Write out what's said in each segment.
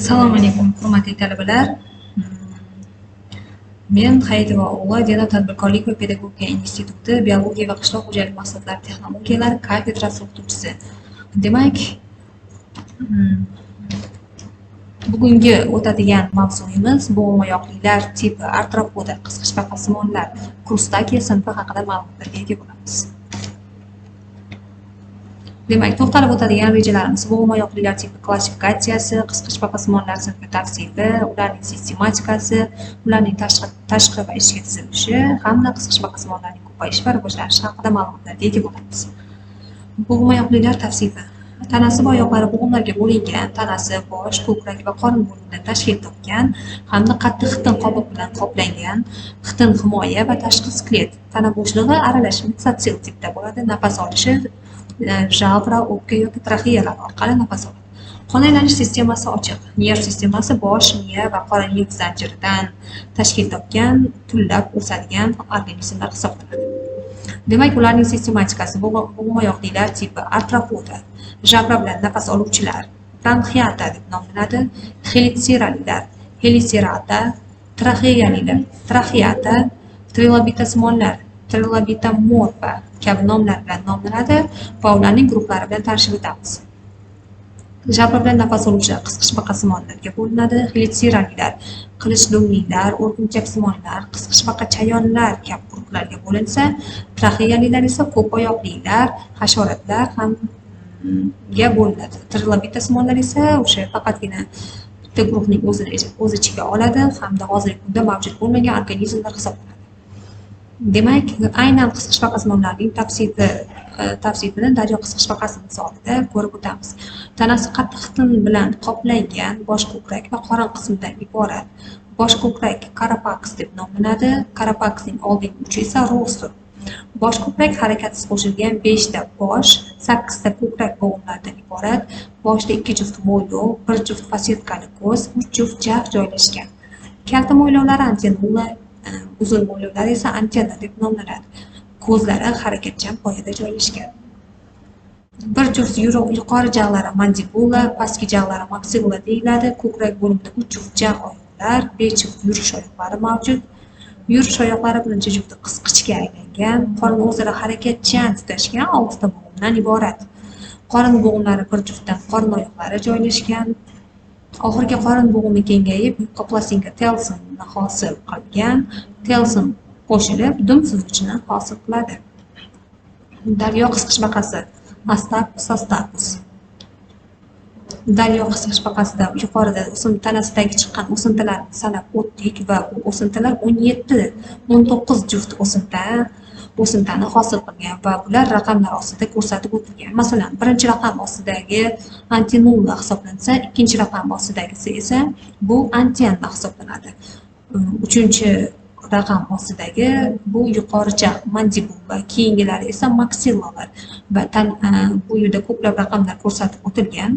Assalomu alaykum, hurmatli talabalar. Men Hayitova o'g'li Denov tadbirkorlik va pedagogika instituti biologiya va qishloq xo'jaligi mahsulotlari texnologiyalari kafedrasi o'qituvchisi. Demak, bugungi o'tadigan mavzuyimiz bo'g'imoyoqlilar tipi artropoda qisqichbaqasimonlar krustaki sinfi haqida ma'lumotlarga ega bo'lamiz. Demak, to'xtalib o'tadigan rejalarimiz bo'g'imoyoqlilar tipi klassifikatsiyasi, qisqichbaqasimonlar sinfi tavsifi, ularning sistematikasi, ularning tashqi va ichki tuzilishi hamda qisqichbaqasimonlarning ko'payishi va rivojlanishi haqida ma'lumotlarga ega bo'lamiz. Bo'g'imoyoqlilar tavsifi. Tanasi va oyoqlari bo'g'imlarga bo'lingan, tanasi, bosh, ko'krak va qorin bo'limidan tashkil topgan hamda qattiq xitin qobiq bilan qoplangan, xitin himoya va tashqi skelet, tana bo'shlig'i aralash metsotsil tipda bo'ladi. Nafas olishi jabra, o'pka yoki traxeyalar orqali nafas oladi. Qon aylanish sistemasi ochiq. Nerv sistemasi bosh, miya va qora nerv zanjiridan tashkil topgan, tullab o'sadigan organizmlar hisoblanadi. Demak, ularning sistematikasi bo'g'imoyoqlilar tipi artropoda, jabra bilan nafas oluvchilar, bronxiata deb nomlanadi, helitsiralilar, helisirata, traxealilar, traxeata, trilobitasimonlar, trilobitomorfa kabi nomlar bilan nomlanadi va ularning guruhlari bilan tanishib o'tamiz. Jabra bilan nafas oluvchilar qisqichbaqasimonlarga bo'linadi. Helitsiralilar, qilichdumlilar, o'rgimchaksimonlar, qisqichbaqa chayonlar kabi guruhlarga bo'linsa, traxealilar esa ko'p oyoqlilar, hasharotlar hamga bo'linadi. Trilobitasimonlar esa o'sha faqatgina bitta guruhning o'z ichiga oladi hamda hozirgi kunda mavjud bo'lmagan organizmlar hisoblanadi. Demak, aynan qisqichbaqasimonlarning tavsifini daryo qisqichbaqasi misolida ko'rib o'tamiz. Tanasi qattiq xitin bilan qoplangan, bosh ko'krak va qorin qismidan iborat. Bosh ko'krak karapaks deb nomlanadi. Karapaksning oldingi uchi esa rostr. Bosh ko'krak harakatsiz qo'shilgan 5 ta bosh, 8 ta ko'krak bo'g'imlaridan iborat. Boshda 2 juft mo'ylov, 1 juft fasetkali ko'z, 3 juft jag' joylashgan. Kalta mo'ylovlari antennalar, uzun mo'ylovlar esa antenna deb nomlanadi. Ko'zlari harakatchan poyada joylashgan. Bir juft yuqori jag'lari mandibula, pastki jag'lari maksilla deyiladi. Ko'krak bo'limida 3 juft jag' oyoqlar, 5 juft yurish oyoqlari mavjud. Yurish oyoqlari birinchi jufti qisqichga aylangan, qorin o'zaro harakatchan tutashgan 6 ta bo'g'imdan iborat. Qorin bo'g'imlari bir juftdan qorin oyoqlari joylashgan. Oxirgi qorin bo'g'imi kengayib, yupqa plastinka telsinni hosil qilgan. Telsin qo'shilib, dum suzgichni hosil qiladi. Daryo qisqichbaqasi Astapus astapus. Daryo qisqichbaqasida yuqorida tanasidagi chiqqan o'sintalarni sanab o'tdik va bu o'sintalar 19 juft o'sintani hosil qilgan va bular raqamlar ostida ko'rsatib o'tilgan. Masalan, birinchi raqam ostidagi antennulla hisoblansa, ikkinchi raqam ostidagisi esa bu antenna hisoblanadi. Uchinchi raqam ostidagi bu yuqoricha mandibula, keyingilari esa maksillalar va bu yerda ko'plab raqamlar ko'rsatib o'tilgan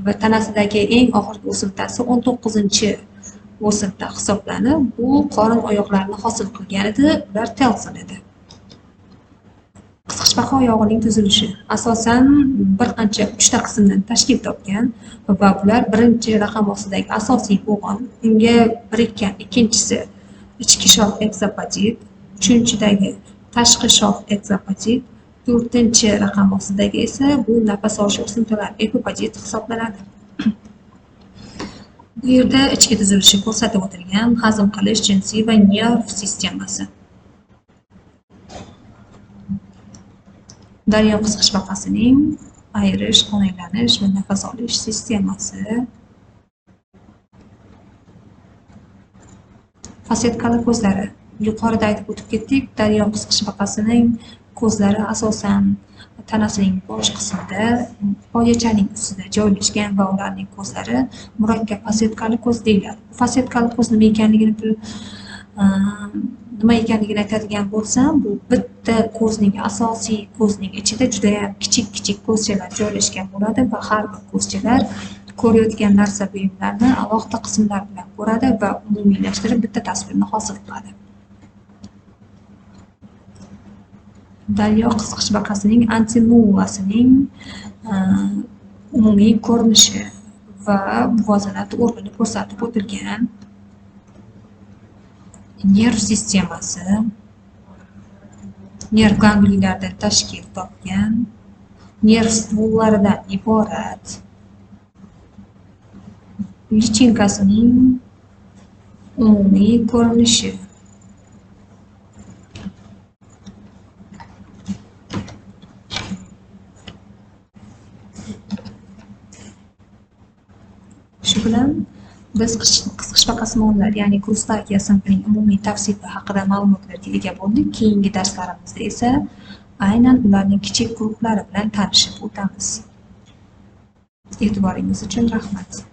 va tanasidagi eng oxirgi o'sintasi 19-o'sinta hisoblanib, bu qorin oyoqlarini hosil qilgan edi, ular telsin edi. Qisqichbaqa oyog'ining tuzilishi asosan bir qancha 3 ta qismdan tashkil topgan va bular birinchi raqam ostidagi asosiy bo'g'im, unga birikkan ikkinchisi ichki shoh ekzopatit, uchinchidagi tashqi shoh ekzopatit, to'rtinchi raqam ostidagi esa bu nafas olish o'sintalar epipotit hisoblanadi. Bu yerda ichki tuzilishi ko'rsatib o'tilgan, hazm qilish, jinsiy va nerv sistemasi. Daryo qisqichbaqasining ayirish, qon aylanish va nafas olish sistemasi. Fasetkali ko'zlari. Yuqorida aytib o'tib ketdik, daryo qisqichbaqasining ko'zlari asosan tanasining bosh qismida, poyachaning ustida joylashgan va ularning ko'zlari murakkab fasetkali ko'z deyiladi. Fasetkali ko'z nima ekanligini aytadigan bo'lsam, bu bitta ko'zning asosiy ko'zning ichida juda ham kichik ko'zchalar joylashgan bo'ladi va har bir ko'zchalar ko'rayotgan narsa buyumlarni alohida qismlar bilan ko'radi va umumiylashtirib bitta tasvirni hosil qiladi. Daryo qisqichbaqasining antennullasining umumiy ko'rinishi va muvozanat organi ko'rsatib o'tilgan. Nerv sistemasi nerv gangliylardan tashkil topgan, nerv стволлaridan iborat. Lichenkasining umumiy ko'rinishi. Shu bilan biz qisqichbaqasimonlar, ya'ni Krustakea sinfining umumiy tavsifi haqida ma'lumotlarga ega bo'ldik. Keyingi darslarimizda esa aynan ularning kichik guruhlari bilan tanishib o'tamiz. E'tiboringiz uchun rahmat.